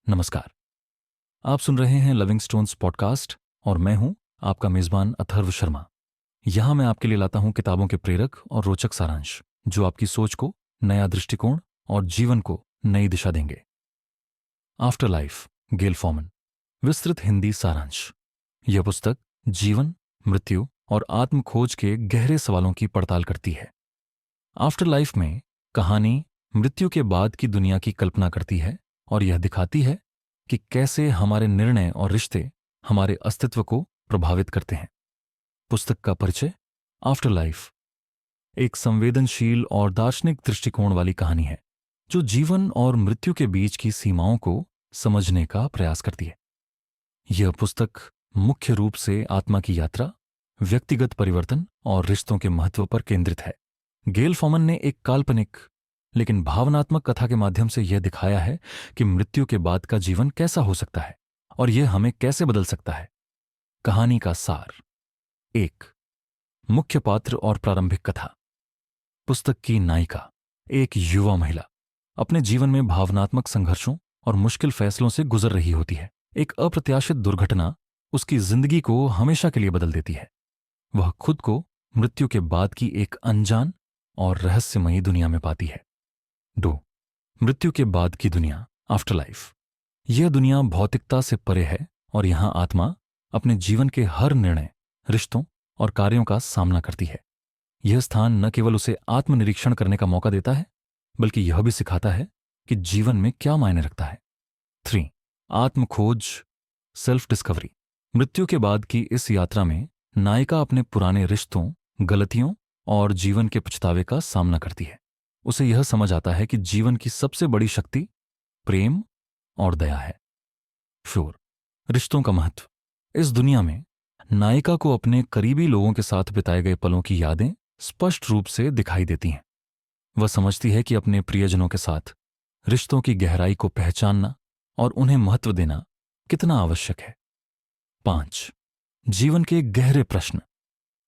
नमस्कार। आप सुन रहे हैं लिविंग स्टोन्स पॉडकास्ट और मैं हूं आपका मेजबान अथर्व शर्मा। यहां मैं आपके लिए लाता हूं किताबों के प्रेरक और रोचक सारांश जो आपकी सोच को नया दृष्टिकोण और जीवन को नई दिशा देंगे। आफ्टर लाइफ, गेल फॉर्मन। विस्तृत हिंदी सारांश। यह पुस्तक जीवन, मृत्यु और आत्म खोज के गहरे सवालों की पड़ताल करती है। आफ्टर लाइफ में कहानी मृत्यु के बाद की दुनिया की कल्पना करती है और यह दिखाती है कि कैसे हमारे निर्णय और रिश्ते हमारे अस्तित्व को प्रभावित करते हैं। पुस्तक का परिचय। आफ्टर लाइफ एक संवेदनशील और दार्शनिक दृष्टिकोण वाली कहानी है जो जीवन और मृत्यु के बीच की सीमाओं को समझने का प्रयास करती है। यह पुस्तक मुख्य रूप से आत्मा की यात्रा, व्यक्तिगत परिवर्तन और रिश्तों के महत्व पर केंद्रित है। गेल फॉर्मन ने एक काल्पनिक लेकिन भावनात्मक कथा के माध्यम से यह दिखाया है कि मृत्यु के बाद का जीवन कैसा हो सकता है और यह हमें कैसे बदल सकता है। कहानी का सार। 1। मुख्य पात्र और प्रारंभिक कथा। पुस्तक की नायिका, एक युवा महिला, अपने जीवन में भावनात्मक संघर्षों और मुश्किल फैसलों से गुजर रही होती है। एक अप्रत्याशित दुर्घटना उसकी जिंदगी को हमेशा के लिए बदल देती है। वह खुद को मृत्यु के बाद की एक अनजान और रहस्यमयी दुनिया में पाती है। 2। मृत्यु के बाद की दुनिया, आफ्टर लाइफ। यह दुनिया भौतिकता से परे है और यहां आत्मा अपने जीवन के हर निर्णय, रिश्तों और कार्यों का सामना करती है। यह स्थान न केवल उसे आत्मनिरीक्षण करने का मौका देता है बल्कि यह भी सिखाता है कि जीवन में क्या मायने रखता है। 3। आत्मखोज, सेल्फ डिस्कवरी। मृत्यु के बाद की इस यात्रा में नायिका अपने पुराने रिश्तों, गलतियों और जीवन के पछतावे का सामना करती है। उसे यह समझ आता है कि जीवन की सबसे बड़ी शक्ति प्रेम और दया है। 4। रिश्तों का महत्व। इस दुनिया में नायिका को अपने करीबी लोगों के साथ बिताए गए पलों की यादें स्पष्ट रूप से दिखाई देती हैं। वह समझती है कि अपने प्रियजनों के साथ रिश्तों की गहराई को पहचानना और उन्हें महत्व देना कितना आवश्यक है। 5। जीवन के गहरे प्रश्न।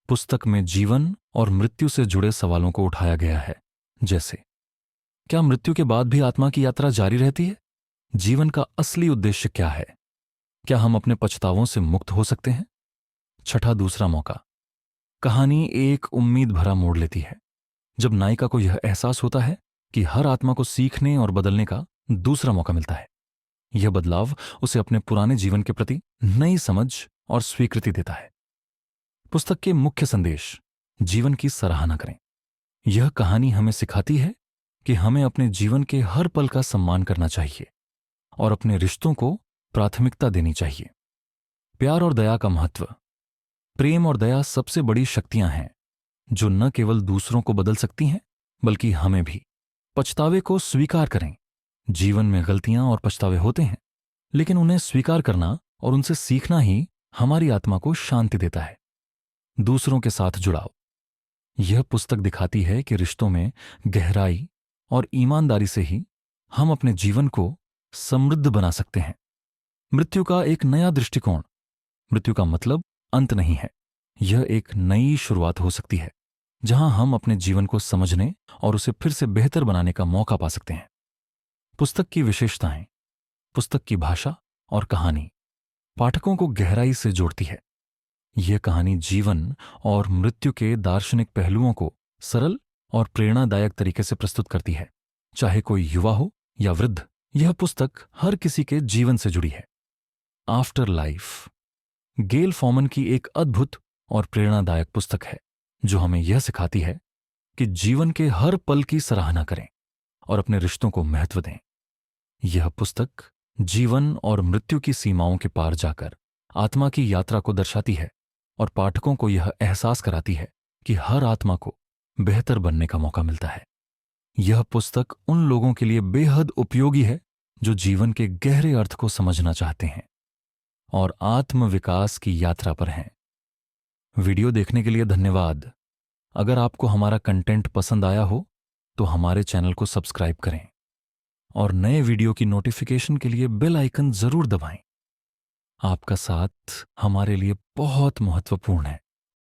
पुस्तक में जीवन और मृत्यु से जुड़े सवालों को उठाया गया है, जैसे क्या मृत्यु के बाद भी आत्मा की यात्रा जारी रहती है? जीवन का असली उद्देश्य क्या है? क्या हम अपने पछतावों से मुक्त हो सकते हैं? 6, दूसरा मौका। कहानी एक उम्मीद भरा मोड़ लेती है जब नायिका को यह एहसास होता है कि हर आत्मा को सीखने और बदलने का दूसरा मौका मिलता है। यह बदलाव उसे अपने पुराने जीवन के प्रति नई समझ और स्वीकृति देता है। पुस्तक के मुख्य संदेश। जीवन की सराहना करें। यह कहानी हमें सिखाती है कि हमें अपने जीवन के हर पल का सम्मान करना चाहिए और अपने रिश्तों को प्राथमिकता देनी चाहिए। प्यार और दया का महत्व। प्रेम और दया सबसे बड़ी शक्तियां हैं जो न केवल दूसरों को बदल सकती हैं बल्कि हमें भी। पछतावे को स्वीकार करें। जीवन में गलतियां और पछतावे होते हैं, लेकिन उन्हें स्वीकार करना और उनसे सीखना ही हमारी आत्मा को शांति देता है। दूसरों के साथ जुड़ाव। यह पुस्तक दिखाती है कि रिश्तों में गहराई और ईमानदारी से ही हम अपने जीवन को समृद्ध बना सकते हैं। मृत्यु का एक नया दृष्टिकोण। मृत्यु का मतलब अंत नहीं है, यह एक नई शुरुआत हो सकती है जहां हम अपने जीवन को समझने और उसे फिर से बेहतर बनाने का मौका पा सकते हैं। पुस्तक की विशेषताएं। पुस्तक की भाषा और कहानी पाठकों को गहराई से जोड़ती है। यह कहानी जीवन और मृत्यु के दार्शनिक पहलुओं को सरल और प्रेरणादायक तरीके से प्रस्तुत करती है। चाहे कोई युवा हो या वृद्ध, यह पुस्तक हर किसी के जीवन से जुड़ी है। आफ्टर लाइफ गेल फॉर्मन की एक अद्भुत और प्रेरणादायक पुस्तक है जो हमें यह सिखाती है कि जीवन के हर पल की सराहना करें और अपने रिश्तों को महत्व दें। यह पुस्तक जीवन और मृत्यु की सीमाओं के पार जाकर आत्मा की यात्रा को दर्शाती है और पाठकों को यह एहसास कराती है कि हर आत्मा को बेहतर बनने का मौका मिलता है। यह पुस्तक उन लोगों के लिए बेहद उपयोगी है जो जीवन के गहरे अर्थ को समझना चाहते हैं और आत्म विकास की यात्रा पर हैं। वीडियो देखने के लिए धन्यवाद। अगर आपको हमारा कंटेंट पसंद आया हो तो हमारे चैनल को सब्सक्राइब करें और नए वीडियो की नोटिफिकेशन के लिए बेल आइकन जरूर दबाएं। आपका साथ हमारे लिए बहुत महत्वपूर्ण है।